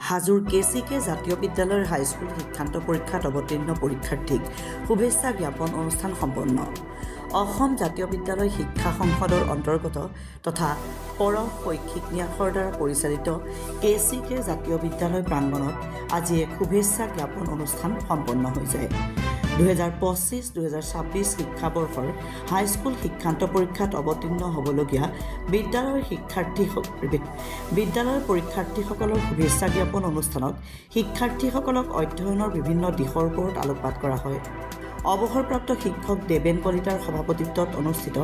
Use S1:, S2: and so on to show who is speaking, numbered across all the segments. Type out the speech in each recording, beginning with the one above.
S1: হাজোৰ কেচিকে জাতীয় বিদ্যালয়ৰ হাইস্কুল শিক্ষান্ত পৰীক্ষাত অৱতীৰ্ণ পৰীক্ষাৰ্থীক শুভেচ্ছা জ্ঞাপন অনুষ্ঠান সম্পন্ন। অসম জাতীয় বিদ্যালয় শিক্ষা সংসদৰ অন্তৰ্গত তথা পৰম শৈক্ষিক ন্যাসৰ দ্বাৰা পৰিচালিত কেচিকে জাতীয় বিদ্যালয় প্ৰাংগণত আজি এক শুভেচ্ছা জ্ঞাপন অনুষ্ঠান সম্পন্ন হৈ যায়। 2025-2026 শিক্ষাবৰ্ষৰ হাইস্কুল শিক্ষান্ত পৰীক্ষাত অৱতীৰ্ণ হ'বলগীয়া বিদ্যালয়ৰ পৰীক্ষাৰ্থীসকলৰ শুভেচ্ছা জ্ঞাপন অনুষ্ঠানত শিক্ষাৰ্থীসকলক অধ্যয়নৰ বিভিন্ন দিশৰ ওপৰত আলোকপাত কৰা হয়। অৱসৰপ্ৰাপ্ত শিক্ষক দেবেন কলিতাৰ সভাপতিত্বত অনুষ্ঠিত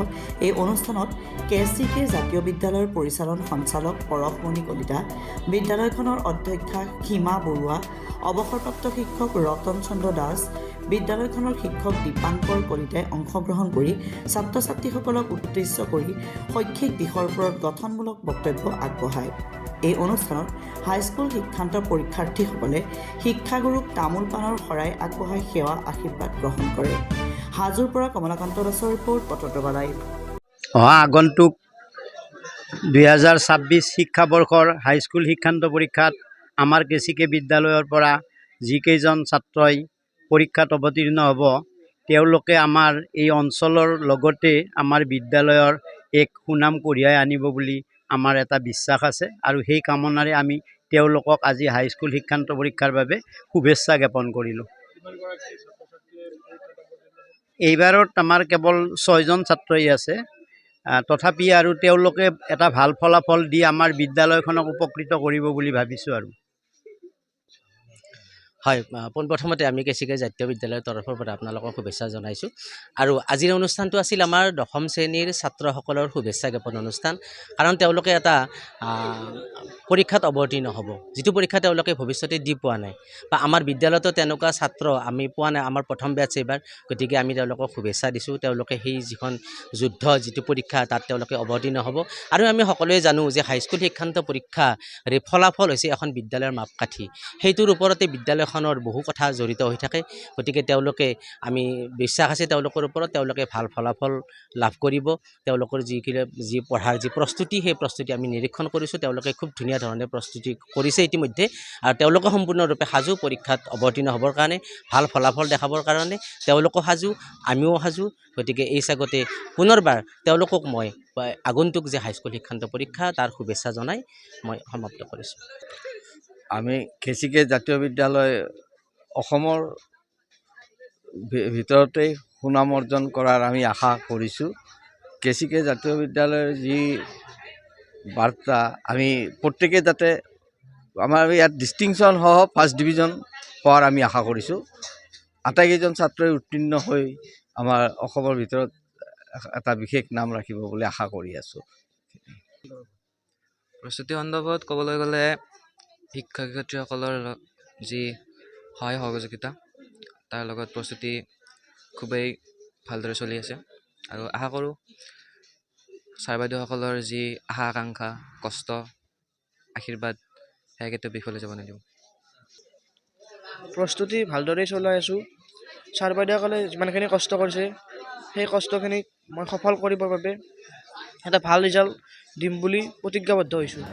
S1: এই অনুষ্ঠানত কেচিকে জাতীয় বিদ্যালয়ৰ পৰিচালন সঞ্চালক পৰশমণি কলিতা, বিদ্যালয়খনৰ অধ্যক্ষা সীমা বৰুৱা, অৱসৰপ্ৰাপ্ত শিক্ষক ৰতন চন্দ্ৰ দাস, বিদ্যালয়খনৰ শিক্ষক দীপাংকৰ কলিতাই অংশগ্ৰহণ কৰি ছাত্ৰ ছাত্ৰীসকলক উদ্দেশ্য কৰি শৈক্ষিক দিশৰ ওপৰত গঠনমূলক বক্তব্য আগবঢ়ায়। এই অনুষ্ঠানত হাইস্কুল শিক্ষান্ত পৰীক্ষাৰ্থীসকলে শিক্ষাগুৰুক তামোল পাণৰ শৰাই আগবঢ়াই সেৱা আশীৰ্বাদ গ্ৰহণ কৰে। হাজোৰ পৰা কমলাকান্ত দাসৰ ৰিপৰ্ট, পত্ৰতৰা লাইভ।
S2: আগন্তুক 2026 শিক্ষাবৰ্ষৰ হাইস্কুল শিক্ষান্ত পৰীক্ষাত আমাৰ কেচিকে বিদ্যালয়ৰ পৰা যিকেইজন ছাত্ৰই পৰীক্ষাত অৱতীৰ্ণ হ'ব, তেওঁলোকে আমাৰ এই অঞ্চলৰ লগতে আমাৰ বিদ্যালয়ৰ এক সুনাম কঢ়িয়াই আনিব বুলি আমাৰ এটা বিশ্বাস আছে আৰু সেই কামনাৰে আমি তেওঁলোকক আজি হাইস্কুল শিক্ষান্ত পৰীক্ষাৰ বাবে শুভেচ্ছা জ্ঞাপন কৰিলোঁ। এইবাৰত আমাৰ কেৱল 6জন ছাত্ৰই আছে, তথাপি আৰু তেওঁলোকে এটা ভাল ফলাফল দি আমাৰ বিদ্যালয়খনক উপকৃত কৰিব বুলি ভাবিছোঁ। আৰু
S3: হয়, পোনপ্ৰথমতে আমি কেচিকে জাতীয় বিদ্যালয়ৰ তৰফৰ পৰা আপোনালোকক শুভেচ্ছা জনাইছোঁ। আৰু আজিৰ অনুষ্ঠানটো আছিল আমাৰ 10ম শ্ৰেণীৰ ছাত্ৰসকলৰ শুভেচ্ছা জ্ঞাপন অনুষ্ঠান। কাৰণ তেওঁলোকে এটা পৰীক্ষাত অৱতীৰ্ণ হ'ব, যিটো পৰীক্ষা তেওঁলোকে ভৱিষ্যতে দি পোৱা নাই, বা আমাৰ বিদ্যালয়তো তেনেকুৱা ছাত্ৰ আমি পোৱা নাই, আমাৰ প্ৰথম বেটছ এইবাৰ। গতিকে আমি তেওঁলোকক শুভেচ্ছা দিছোঁ। তেওঁলোকে সেই যিখন যিটো পৰীক্ষা তাত তেওঁলোকে অৱতীৰ্ণ হ'ব। আৰু আমি সকলোৱে জানো যে হাইস্কুল শিক্ষান্ত পৰীক্ষাৰ ফলাফল হৈছে এখন বিদ্যালয়ৰ মাপকাঠি। সেইটোৰ ওপৰতে বিদ্যালয়খনৰ বহু কথা জড়িত হৈ থাকে। গতিকে আমি বিশ্বাস আছে তেওঁলোকৰ ওপৰত, তেওঁলোকে ভাল ফলাফল লাভ কৰিব। তেওঁলোকৰ যি পঢ়াৰ যি প্ৰস্তুতি, সেই প্ৰস্তুতি আমি নিৰীক্ষণ কৰিছোঁ। তেওঁলোকে খুব ধুনীয়া ধৰণে প্ৰস্তুতি কৰিছে ইতিমধ্যে, আৰু তেওঁলোকে সম্পূৰ্ণৰূপে সাজু পৰীক্ষাত অৱতীৰ্ণ হ'বৰ কাৰণে, ভাল ফলাফল দেখাবৰ কাৰণে। তেওঁলোকো সাজু, আমিও সাজু। গতিকে এই চাগতে পুনৰবাৰ তেওঁলোকক মই আগন্তুক যে হাইস্কুল শিক্ষান্ত পৰীক্ষা তাৰ শুভেচ্ছা জনাই মই সমাপ্ত কৰিছোঁ।
S4: আমি কেচিকে জাতীয় বিদ্যালয় অসমৰ ভিতৰতেই সুনাম অৰ্জন কৰাৰ আমি আশা কৰিছোঁ। কেচিকে জাতীয় বিদ্যালয়ৰ যি বাৰ্তা, আমি প্ৰত্যেকে যাতে আমাৰ ইয়াত ডিষ্টিংশ্যন সহ ফাৰ্ষ্ট ডিভিজন হোৱাৰ আমি আশা কৰিছোঁ। আটাইকেইজন ছাত্ৰই উত্তীৰ্ণ হৈ আমাৰ অসমৰ ভিতৰত এটা বিশেষ নাম ৰাখিব বুলি আশা কৰি আছোঁ।
S5: প্ৰস্তুতি সন্দৰ্ভত ক'বলৈ গ'লে শিক্ষক শিক্ষয়িত্ৰীসকলৰ যি সহায় সহযোগিতা, তাৰ লগত প্ৰস্তুতি খুবেই ভালদৰে চলি আছে। আৰু আশা কৰোঁ ছাৰ বাইদেউসকলৰ যি আশা আকাংক্ষা, কষ্ট, আশীৰ্বাদ, সেয়া কেতিয়াও বিফলে যাব নিদিব।
S6: প্ৰস্তুতি ভালদৰেই চলাই আছোঁ। ছাৰ বাইদেউসকলে যিমানখিনি কষ্ট কৰিছে, সেই কষ্টখিনি মই সফল কৰিবৰ বাবে এটা ভাল ৰিজাল্ট দিম বুলি প্ৰতিজ্ঞাবদ্ধ হৈছোঁ।